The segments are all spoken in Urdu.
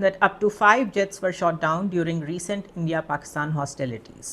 that up to 5 jets were shot down during recent India-Pakistan hostilities.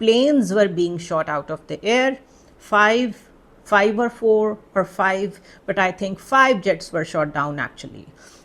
planes were being shot out of the air, 5 or 4 or 5, but I think 5 jets were shot down actually.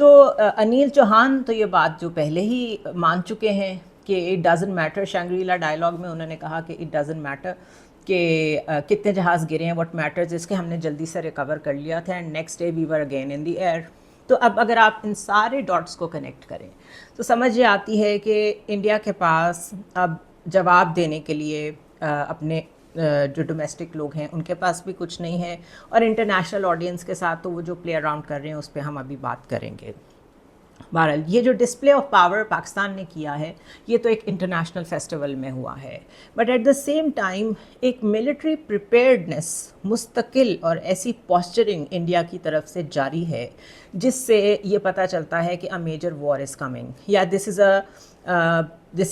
تو انیل چوہان تو یہ بات جو پہلے ہی مان چکے ہیں کہ اٹ ڈزنٹ میٹر. شانگری-لا ڈائلاگ میں انہوں نے کہا کہ اٹ ڈزنٹ میٹر کہ کتنے جہاز گرے ہیں, واٹ میٹرز اس کے ہم نے جلدی سے ریکور کر لیا تھا and next day we were again in the air. تو اب اگر آپ ان سارے ڈاٹس کو کنیکٹ کریں تو سمجھ یہ آتی ہے کہ انڈیا کے پاس اب جواب دینے کے لیے اپنے جو ڈومیسٹک لوگ ہیں ان کے پاس بھی کچھ نہیں ہے, اور انٹرنیشنل آڈینس کے ساتھ تو وہ جو پلے اراؤنڈ کر رہے ہیں اس پہ ہم ابھی بات کریں گے. بہرحال یہ جو ڈسپلے آف پاور پاکستان نے کیا ہے یہ تو ایک انٹرنیشنل فیسٹیول میں ہوا ہے, but at the same time ایک ملٹری پریپیئرڈنس مستقل اور ایسی پوسچرنگ انڈیا کی طرف سے جاری ہے جس سے یہ پتہ چلتا ہے کہ اے میجر وار از کمنگ, یا دس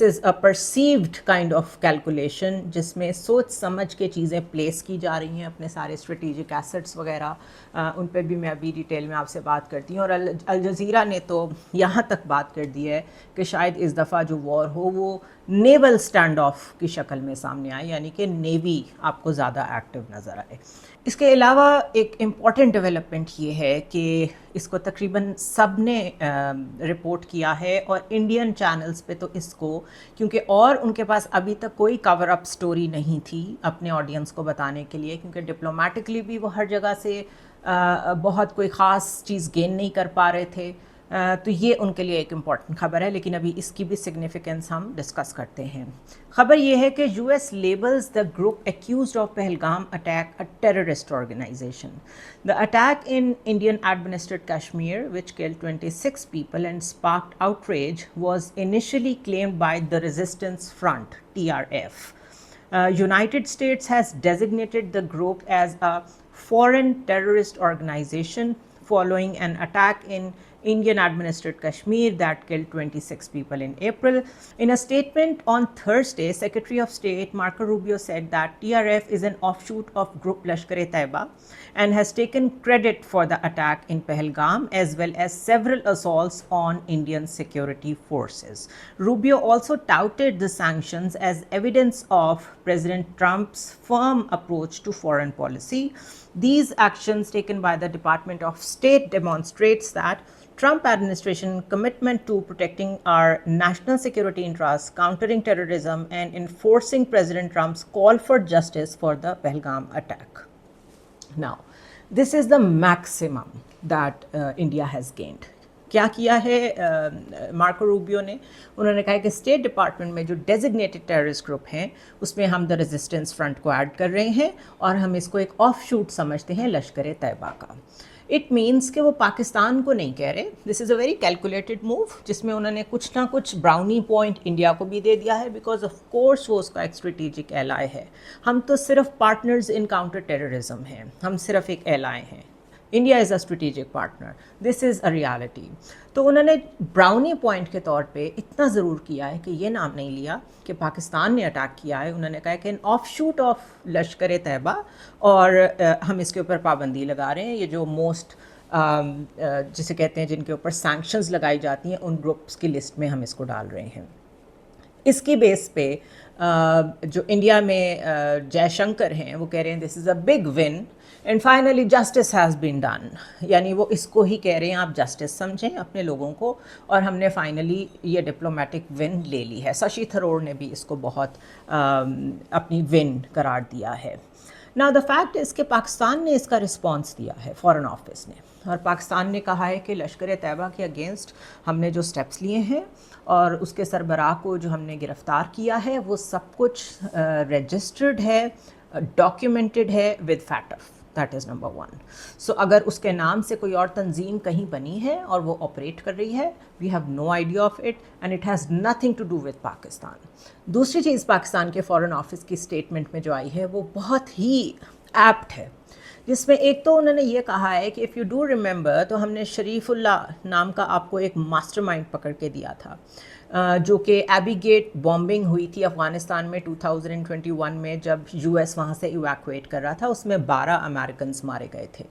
is a perceived kind of calculation جس میں سوچ سمجھ کے چیزیں پلیس کی جا رہی ہیں, اپنے سارے اسٹریٹجک ایسٹس وغیرہ ان پہ بھی میں ابھی ڈیٹیل میں آپ سے بات کرتی ہوں. اور الجزیرہ نے تو یہاں تک بات کر دی ہے کہ شاید اس دفعہ جو وار ہو وہ نیول اسٹینڈ آف کی شکل میں سامنے آئے, یعنی کہ نیوی آپ کو زیادہ ایکٹیو نظر آئے. اس کے علاوہ ایک امپورٹنٹ ڈیولپمنٹ یہ ہے کہ اس کو تقریباً سب نے رپورٹ کیا ہے, اور انڈین چینلز پہ تو اس کو کیونکہ اور ان کے پاس ابھی تک کوئی کور اپ سٹوری نہیں تھی اپنے آڈینس کو بتانے کے لیے, کیونکہ ڈپلومیٹکلی بھی وہ ہر جگہ سے بہت کوئی خاص چیز گین نہیں کر پا رہے تھے, تو یہ ان کے لیے ایک امپورٹنٹ خبر ہے. لیکن ابھی اس کی بھی سگنیفیکنس ہم ڈسکس کرتے ہیں. خبر یہ ہے کہ U S labels the group accused of Pahalgam attack a terrorist organisation. The attack in Indian administered Kashmir, which killed 26 people and sparked outrage, was initially claimed by the Resistance Front, TRF. United States has designated the group as a foreign terrorist organization following an attack in Indian administered Kashmir that killed 26 people in April. In a statement on Thursday, Secretary of State Marco Rubio said that TRF is an offshoot of Group Lashkar-e-Taiba and has taken credit for the attack in Pahalgam as well as several assaults on Indian security forces. Rubio also touted the sanctions as evidence of President Trump's firm approach to foreign policy. These actions taken by the Department of State demonstrates that Trump administration commitment to protecting our national security interests, countering terrorism, and enforcing President Trump's call for justice for the Pahalgam attack. Now, this is the maximum that India has gained. کیا کیا ہے مارکو روبیو نے؟ انہوں نے کہا کہ اسٹیٹ ڈپارٹمنٹ میں جو ڈیزگنیٹڈ ٹیررسٹ گروپ ہیں اس میں ہم دا ریزسٹنس فرنٹ کو ایڈ کر رہے ہیں اور ہم اس کو ایک آف شوٹ سمجھتے ہیں لشکر طیبہ کا. اٹ مینس کہ وہ پاکستان کو نہیں کہہ رہے. دس is a very calculated move جس میں انہوں نے کچھ نہ کچھ براؤنی پوائنٹ انڈیا کو بھی دے دیا ہے, بیکاز آف کورس وہ اس کا ایک اسٹریٹجک ایلائی ہے. ہم تو صرف پارٹنرز ان کاؤنٹر ٹیررزم ہیں, ہم صرف ایک ایلائی ہیں. India is a strategic partner, this is a reality. تو انہوں نے براؤنی پوائنٹ کے طور پہ اتنا ضرور کیا ہے کہ یہ نام نہیں لیا کہ پاکستان نے اٹیک کیا ہے. انہوں نے کہا کہ آف شوٹ آف لشکر طیبہ, اور ہم اس کے اوپر پابندی لگا رہے ہیں. یہ جو موسٹ جسے کہتے ہیں جن کے اوپر سینکشنز لگائی جاتی ہیں ان گروپس کی لسٹ میں ہم اس کو ڈال رہے ہیں. اس کی بیس پہ جو انڈیا میں جے شنکر ہیں وہ کہہ رہے ہیں this is a big one and finally justice has been done. یعنی وہ اس کو ہی کہہ رہے ہیں آپ جسٹس سمجھیں اپنے لوگوں کو, اور ہم نے فائنلی یہ ڈپلومیٹک ون لے لی ہے. ششی تھرور نے بھی اس کو بہت اپنی ون قرار دیا ہے. Now the fact is کہ پاکستان نے اس کا رسپانس دیا ہے, فارن آفس نے, اور پاکستان نے کہا ہے کہ لشکر طیبہ کے اگینسٹ ہم نے جو سٹیپس لیے ہیں اور اس کے سربراہ کو جو ہم نے گرفتار کیا ہے وہ سب کچھ رجسٹرڈ ہے, ڈاکیومنٹڈ ہے with facts. That is number one. So اگر اس کے نام سے کوئی اور تنظیم کہیں بنی ہے اور وہ آپریٹ کر رہی ہے, we have no idea of it and it has nothing to do with Pakistan. دوسری چیز پاکستان کے فارن آفس کی اسٹیٹمنٹ میں جو آئی ہے وہ بہت ہی ایپٹ ہے, جس میں ایک تو انہوں نے یہ کہا ہے کہ اف یو ڈو ریممبر تو ہم نے شریف اللہ نام کا آپ کو ایک ماسٹر مائنڈ پکڑ کے دیا تھا, جو کہ ایبی گیٹ بامبنگ ہوئی تھی افغانستان میں 2021 میں جب یو ایس وہاں سے ایویکویٹ کر رہا تھا. اس میں 12 امریکنز مارے گئے تھے.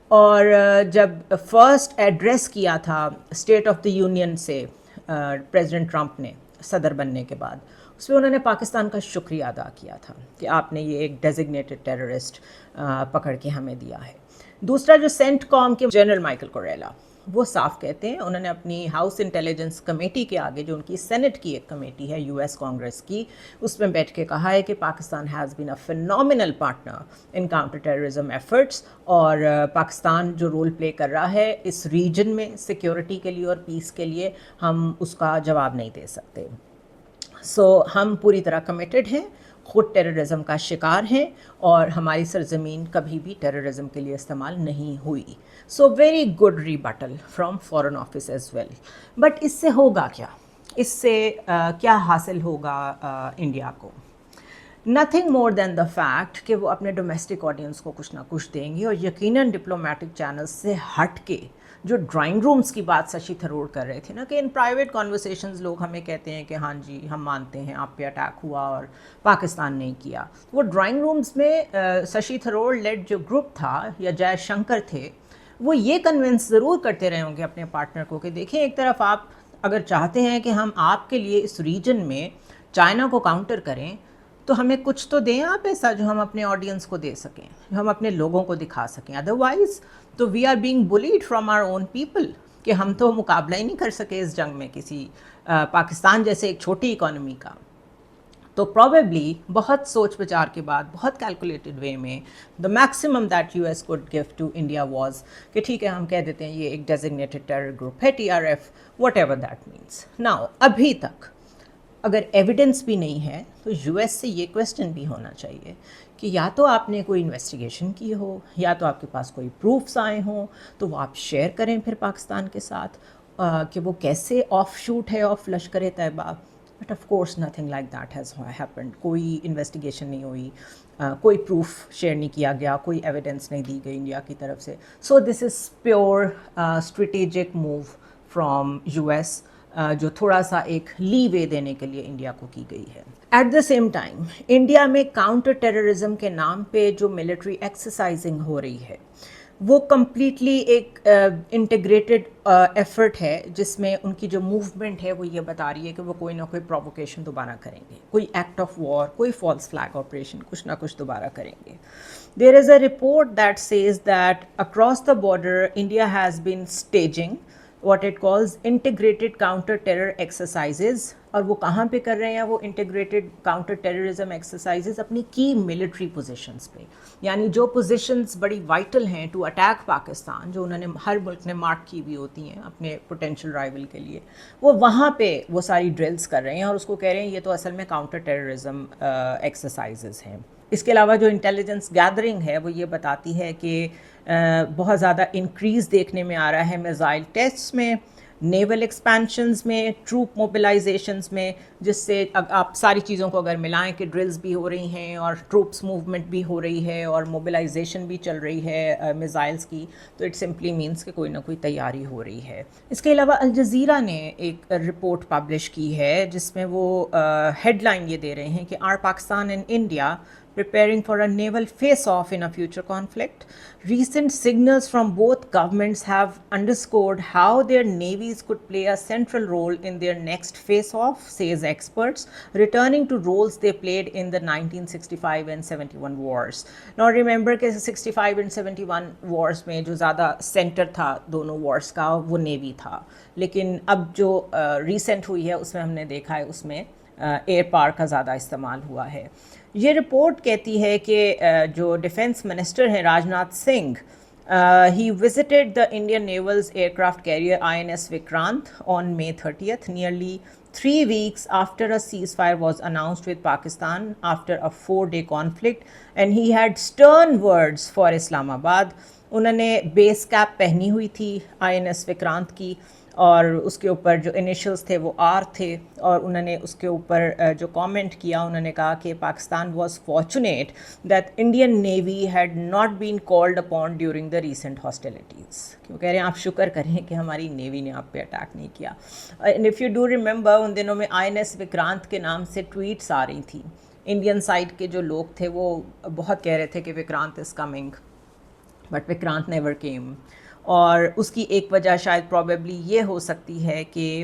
اور جب فرسٹ ایڈریس کیا تھا اسٹیٹ آف دی یونین سے پریزیڈنٹ ٹرمپ نے صدر بننے کے بعد, اس میں انہوں نے پاکستان کا شکریہ ادا کیا تھا کہ آپ نے یہ ایک ڈیزگنیٹڈ ٹیررسٹ پکڑ کے ہمیں دیا ہے. دوسرا جو سینٹ کام کے جنرل مائیکل کوریلا, وہ صاف کہتے ہیں. انہوں نے اپنی ہاؤس انٹیلیجنس کمیٹی کے آگے, جو ان کی سینٹ کی ایک کمیٹی ہے US کانگریس کی, اس میں بیٹھ کے کہا ہے کہ Pakistan has been a phenomenal partner in counter terrorism efforts, اور پاکستان جو رول پلے کر رہا ہے اس ریجن میں سیکیورٹی کے لیے اور پیس کے لیے, ہم اس کا جواب نہیں دے سکتے. سو ہم پوری طرح کمیٹڈ ہیں, خود ٹیررزم کا شکار ہیں, اور ہماری سرزمین کبھی بھی ٹیررزم کے لیے استعمال نہیں ہوئی. So very good rebuttal from foreign office as well. But اس سے ہوگا کیا؟ اس سے کیا حاصل ہوگا انڈیا کو؟ Nothing more then the fact کہ وہ اپنے ڈومیسٹک آڈینس کو کچھ نہ کچھ دیں گے, اور یقیناً ڈپلومیٹک چینلز سے ہٹ کے جو ڈرائنگ رومز کی بات ششی تھرور کر رہے تھے نا, کہ ان پرائیویٹ کانورسیشنز لوگ ہمیں کہتے ہیں کہ ہاں جی ہم مانتے ہیں آپ پہ اٹیک ہوا اور پاکستان نہیں کیا. وہ ڈرائنگ رومز میں ششی تھرور لیڈ جو گروپ تھا یا جے شنکر تھے, وہ یہ کنونس ضرور کرتے رہے ہوں گے اپنے پارٹنر کو کہ دیکھیں ایک طرف آپ اگر چاہتے ہیں کہ ہم آپ کے لیے اس ریجن میں چائنا کو کاؤنٹر کریں, تو ہمیں کچھ تو دیں آپ ایسا جو ہم اپنے آڈینس کو دے سکیں, جو ہم اپنے لوگوں کو دکھا سکیں. ادروائز تو we are being bled from our own people, کہ ہم تو مقابلہ ہی نہیں کر سکے اس جنگ میں کسی پاکستان جیسے ایک چھوٹی اکانومی کا. تو پروبیبلی بہت سوچ بچار کے بعد, بہت کیلکولیٹڈ وے میں, the maximum that US could give to India was کہ ٹھیک ہے ہم کہہ دیتے ہیں یہ ایک ڈیزگنیٹڈ ٹیرر گروپ ہے, TRF, what ever that means. Now ابھی تک اگر ایویڈنس بھی نہیں ہے تو US سے یہ کویسچن بھی ہونا چاہیے کہ یا تو آپ نے کوئی انویسٹیگیشن کی ہو, یا تو آپ کے پاس کوئی پروفس آئے ہوں, تو وہ آپ شیئر کریں پھر پاکستان کے ساتھ کہ وہ کیسے آف شوٹ ہے of Lashkar Taiba. But of course nothing like that has happened. کوئی انویسٹیگیشن نہیں ہوئی, کوئی پروف شیئر نہیں کیا گیا, کوئی ایویڈنس نہیں دی گئی انڈیا کی طرف سے. So this is pure strategic move from US, جو تھوڑا سا ایک لی وے دینے کے لیے انڈیا کو کی گئی ہے. At the same time India میں کاؤنٹر ٹیررزم کے نام پہ جو ملٹری ایکسرسائزنگ ہو رہی ہے وہ کمپلیٹلی ایک انٹیگریٹڈ ایفرٹ ہے, جس میں ان کی جو موومنٹ ہے وہ یہ بتا رہی ہے کہ وہ کوئی نہ کوئی پروووکیشن دوبارہ کریں گے, کوئی ایکٹ آف وار, کوئی فالس فلیگ آپریشن, کچھ نہ کچھ دوبارہ کریں گے. There is a report that says that across the border India has been staging what it calls integrated counter terror exercises. اور وہ کہاں پہ کر رہے ہیں وہ انٹیگریٹڈ کاؤنٹر ٹیررزم ایکسرسائزز؟ اپنی کی ملٹری پوزیشنز پہ, یعنی جو پوزیشنز بڑی وائٹل ہیں ٹو اٹیک پاکستان, جو انہوں نے ہر ملک نے مارک کی ہوئی ہوتی ہیں اپنے پوٹینشیل رائیول کے لیے, وہ وہاں پہ وہ ساری ڈرلز کر رہے ہیں, اور اس کو کہہ رہے ہیں یہ تو اصل میں کاؤنٹر ٹیررزم ایکسرسائزز ہیں. اس کے علاوہ جو انٹیلیجنس گیدرنگ ہے وہ یہ بتاتی ہے کہ بہت زیادہ انکریز دیکھنے میں آ رہا ہے میزائل ٹیسٹ میں, نیول ایکسپینشنز میں, ٹروپ موبلائزیشنز میں, جس سے آپ ساری چیزوں کو اگر ملائیں کہ ڈرلز بھی ہو رہی ہیں اور ٹروپس موومنٹ بھی ہو رہی ہے اور موبلائزیشن بھی چل رہی ہے میزائلز کی, تو اٹ سمپلی مینس کہ کوئی نہ کوئی تیاری ہو رہی ہے. اس کے علاوہ الجزیرہ نے ایک رپورٹ پبلش کی ہے جس میں وہ ہیڈ لائن یہ دے رہے ہیں کہ are Pakistan and India preparing for a naval face-off in a future conflict. Recent signals from both governments have underscored how their navies could play a central role in their next face-off, says experts, returning to roles they played in the 1965 and 71 wars. Now remember کہ 65 and 71 wars میں جو زیادہ سینٹر تھا دونوں wars کا وہ نیوی تھا, لیکن اب جو ریسنٹ ہوئی ہے اس میں ہم نے دیکھا ہے اس میں ایئر پاور کا زیادہ استعمال ہوا ہے. یہ رپورٹ کہتی ہے کہ جو ڈیفنس منسٹر ہیں Rajnath Singh, he visited the Indian Naval's aircraft carrier INS Vikrant on May 30th, nearly 3 weeks after a ceasefire was announced with Pakistan after a 4-day conflict, and he had stern words for Islamabad. انہوں نے بیس کیپ پہنی ہوئی تھی INS وکرانت کی, اور اس کے اوپر جو انیشلز تھے وہ آر تھے, اور انہوں نے اس کے اوپر جو کامنٹ کیا انہوں نے کہا کہ Pakistan was fortunate that Indian navy had not been called upon during the recent hostilities. کیوں کہہ رہے ہیں آپ شکر کریں کہ ہماری نیوی نے آپ پہ اٹیک نہیں کیا. And if you do remember ان دنوں میں INS وکرانت کے نام سے ٹویٹس آ رہی تھیں. انڈین سائڈ کے جو لوگ تھے وہ بہت کہہ رہے تھے کہ Vikrant is coming, but Vikrant never came. اور اس کی ایک وجہ شاید پروبیبلی یہ ہو سکتی ہے کہ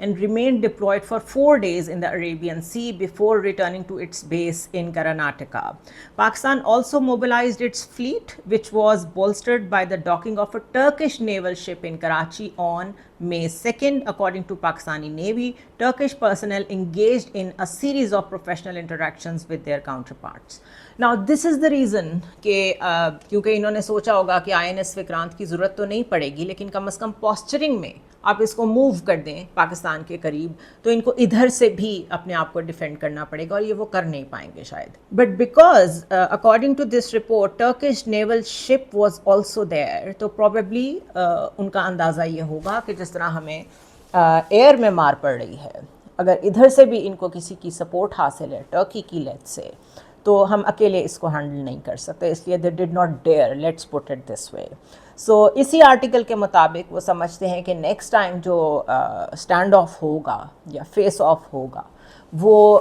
and remained deployed for 4 days in the Arabian Sea before returning to its base in Karnataka. Pakistan also mobilized its fleet, which was bolstered by the docking of a Turkish naval ship in Karachi on May 2nd. According to Pakistani Navy, Turkish personnel engaged in a series of professional interactions with their counterparts. Now this is the reason کہ کیونکہ انہوں نے سوچا ہوگا کہ INS وکرانت کی ضرورت تو نہیں پڑے گی، لیکن کم از کم پوسچرنگ میں آپ اس کو موو کر دیں پاکستان کے قریب، تو ان کو ادھر سے بھی اپنے آپ کو ڈیفینڈ کرنا پڑے گا، اور یہ وہ کر نہیں پائیں گے شاید. But because according to this report Turkish naval ship was also there, تو پروبیبلی ان کا اندازہ یہ ہوگا کہ جس طرح ہمیں ایئر میں مار پڑ رہی ہے، اگر ادھر سے بھی ان کو کسی کی سپورٹ حاصل ہے ٹرکی کی لیٹ سے، تو ہم اکیلے اس کو ہینڈل نہیں کر سکتے، اس لیے they did not dare, let's put it this way. So اسی آرٹیکل کے مطابق وہ سمجھتے ہیں کہ نیکسٹ ٹائم جو اسٹینڈ آف ہوگا یا فیس آف ہوگا وہ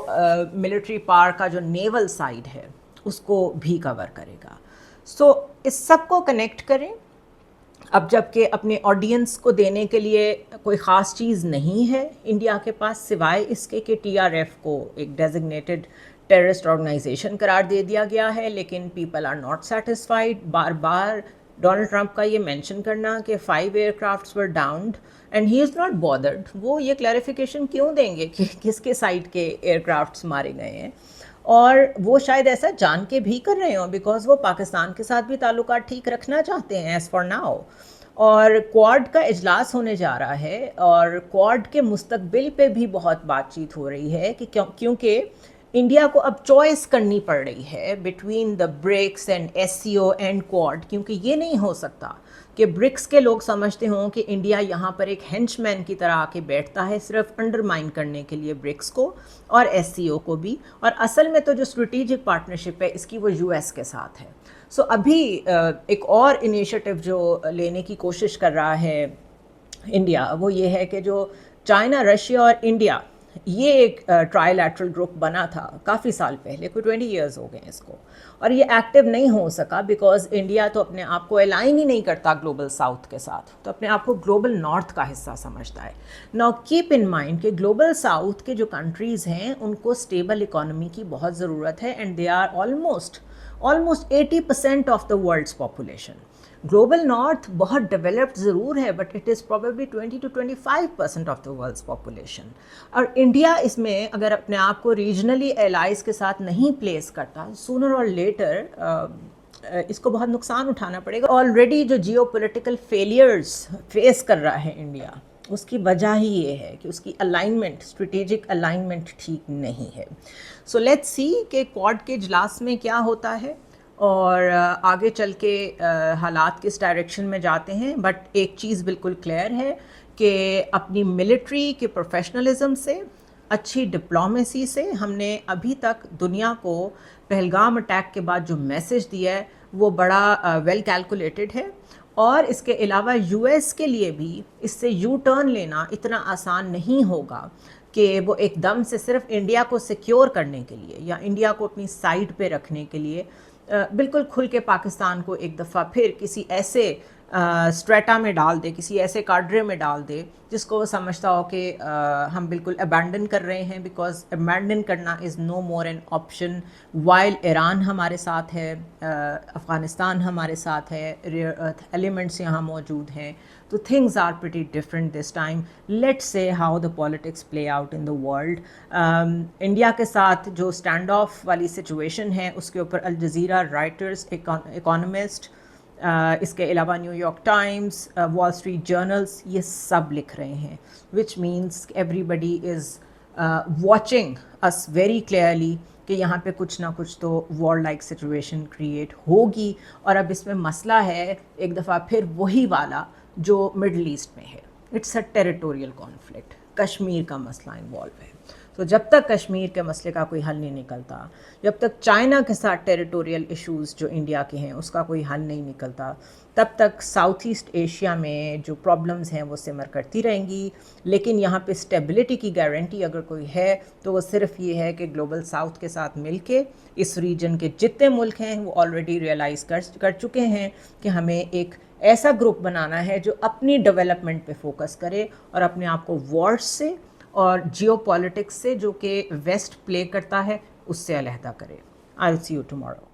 ملٹری پار کا جو نیول سائڈ ہے اس کو بھی کور کرے گا. سو اس سب کو کنیکٹ کریں. اب جب کہ اپنے آڈینس کو دینے کے لیے کوئی خاص چیز نہیں ہے انڈیا کے پاس سوائے اس کے کہ TRF کو ایک ڈیزگنیٹڈ ٹیررسٹ آرگنائزیشن قرار دے دیا گیا ہے، لیکن پیپل آر ناٹ سیٹسفائیڈ. بار بار ڈونلڈ ٹرمپ کا یہ مینشن کرنا کہ 5 aircrafts were downed and he is not bothered, وہ یہ کلیریفیکیشن کیوں دیں گے کہ کس کے سائڈ کے ایئر کرافٹس مارے گئے ہیں، اور وہ شاید ایسا جان کے بھی کر رہے ہوں بیکاز وہ پاکستان کے ساتھ بھی تعلقات ٹھیک رکھنا چاہتے ہیں ایز فار ناؤ. اور کوڈ کا اجلاس ہونے جا رہا ہے، اور کوڈ کے مستقبل پہ بھی بہت بات چیت ہو رہی ہے کہ کیونکہ انڈیا کو اب چوائس کرنی پڑ رہی ہے between the BRICS and SCO and Quad, کیونکہ یہ نہیں ہو سکتا کہ برکس کے لوگ سمجھتے ہوں کہ انڈیا یہاں پر ایک ہینچ مین کی طرح آ کے بیٹھتا ہے صرف انڈرمائن کرنے کے لیے برکس کو اور SCO کو بھی، اور اصل میں تو جو اسٹریٹجک پارٹنرشپ ہے اس کی وہ US کے ساتھ ہے. سو ابھی ایک اور انیشیٹو جو لینے کی کوشش کر رہا ہے انڈیا وہ یہ ہے کہ جو چائنا، رشیا اور انڈیا یہ ایک ٹرائی لیٹرل گروپ بنا تھا کافی سال پہلے، کوئی 20 ایئرز ہو گئے اس کو، اور یہ ایکٹیو نہیں ہو سکا بیکاز انڈیا تو اپنے آپ کو الائن ہی نہیں کرتا گلوبل ساؤتھ کے ساتھ، تو اپنے آپ کو گلوبل نارتھ کا حصہ سمجھتا ہے. ناؤ کیپ ان مائنڈ کہ گلوبل ساؤتھ کے جو کنٹریز ہیں ان کو اسٹیبل اکانومی کی بہت ضرورت ہے، and they are almost 80% of the world's population. Global north بہت ڈیولپڈ ضرور ہے but it is probably 20 to 25% of the world's population, اور انڈیا اس میں اگر اپنے آپ کو ریجنلی الائز کے ساتھ نہیں پلیس کرتا سونر اور لیٹر اس کو بہت نقصان اٹھانا پڑے گا. آلریڈی جو جیو پولیٹیکل فیلیئرز فیس کر رہا ہے انڈیا اس کی وجہ ہی یہ ہے کہ اس کی الائنمنٹ، اسٹریٹجک الائنمنٹ ٹھیک نہیں ہے. سو لیٹس سی کہ کوڈ کے اجلاس میں کیا ہوتا ہے اور آگے چل کے حالات کس ڈائریکشن میں جاتے ہیں. بٹ ایک چیز بالکل کلیئر ہے کہ اپنی ملٹری کے پروفیشنلزم سے، اچھی ڈپلومیسی سے ہم نے ابھی تک دنیا کو پہلگام اٹیک کے بعد جو میسج دیا ہے وہ بڑا ویل کیلکولیٹڈ ہے، اور اس کے علاوہ US کے لیے بھی اس سے یو ٹرن لینا اتنا آسان نہیں ہوگا کہ وہ ایک دم سے صرف انڈیا کو سیکیور کرنے کے لیے یا انڈیا کو اپنی سائڈ پہ رکھنے کے لیے بالکل کھل کے پاکستان کو ایک دفعہ پھر کسی ایسے اسٹریٹا میں ڈال دے، کسی ایسے کاڈرے میں ڈال دے جس کو وہ سمجھتا ہو کہ ہم بالکل ابینڈن کر رہے ہیں، بیکاز ابینڈن کرنا از نو مور این آپشن وائل ایران ہمارے ساتھ ہے، افغانستان ہمارے ساتھ ہے، ریئر ارتھ ایلیمنٹس یہاں موجود ہیں. تو things are pretty different this time. Let's say how the politics play out in the world. India کے ساتھ جو اسٹینڈ آف والی سچویشن ہے اس کے اوپر الجزیرہ، رائٹرز، اکانومسٹ، اس کے علاوہ New York Times, Wall Street Journals, یہ سب لکھ رہے ہیں، which means everybody is watching اس ویری کلیئرلی کہ یہاں پہ کچھ نہ کچھ تو وار لائک سچویشن کریٹ ہوگی. اور اب اس میں مسئلہ ہے ایک دفعہ پھر وہی والا جو مڈل ایسٹ میں ہے. It's a territorial conflict, Kashmir کا مسئلہ انوالو ہے. تو جب تک کشمیر کے مسئلے کا کوئی حل نہیں نکلتا، جب تک چائنا کے ساتھ ٹیریٹوریل ایشوز جو انڈیا کے ہیں اس کا کوئی حل نہیں نکلتا، تب تک ساؤتھ ایسٹ ایشیا میں جو پرابلمز ہیں وہ سمر کرتی رہیں گی. لیکن یہاں پہ اسٹیبلٹی کی گارنٹی اگر کوئی ہے تو وہ صرف یہ ہے کہ گلوبل ساؤتھ کے ساتھ مل کے اس ریجن کے جتنے ملک ہیں وہ آلریڈی ریئلائز کر چکے ہیں کہ ہمیں ایک ایسا گروپ بنانا ہے جو اپنی ڈیولپمنٹ پہ فوکس کرے اور اپنے آپ کو وارز سے اور جیو پالیٹکس سے جو کہ ویسٹ پلے کرتا ہے اس سے علیحدہ کرے. آئی ول سی یو ٹمارو.